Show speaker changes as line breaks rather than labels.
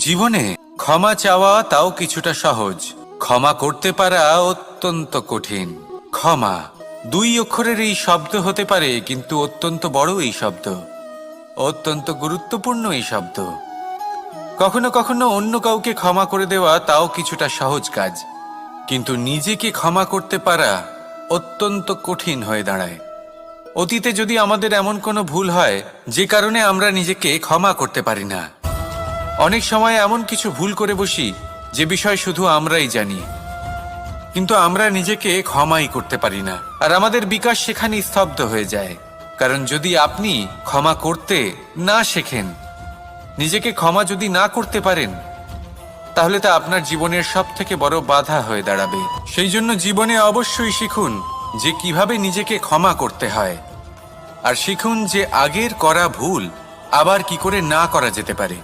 জীবনে ক্ষমা চাওয়া তাও কিছুটা সহজ, ক্ষমা করতে পারা অত্যন্ত কঠিন। ক্ষমা দুই অক্ষরের এই শব্দ হতে পারে, কিন্তু অত্যন্ত বড় এই শব্দ, অত্যন্ত গুরুত্বপূর্ণ এই শব্দ। কখনো কখনো অন্য কাউকে ক্ষমা করে দেওয়া তাও কিছুটা সহজ কাজ, কিন্তু নিজেকে ক্ষমা করতে পারা অত্যন্ত কঠিন হয়ে দাঁড়ায়। অতীতে যদি আমাদের এমন কোনো ভুল হয় যে কারণে আমরা নিজেকে ক্ষমা করতে পারি না, অনেক সময় এমন কিছু ভুল করে বসি যে বিষয় শুধু আমরাই জানি, কিন্তু আমরা নিজেকে ক্ষমাই করতে পারি না, আর আমাদের বিকাশ সেখানে স্তব্ধ হয়ে যায়। কারণ যদি আপনি ক্ষমা করতে না শেখেন, নিজেকে ক্ষমা যদি না করতে পারেন, তাহলে তা আপনার জীবনের সবথেকে বড় বাধা হয়ে দাঁড়াবে। সেই জন্য জীবনে অবশ্যই শিখুন যে কিভাবে নিজেকে ক্ষমা করতে হয়, আর শিখুন যে আগের করা ভুল আবার কি করে না করা যেতে পারে।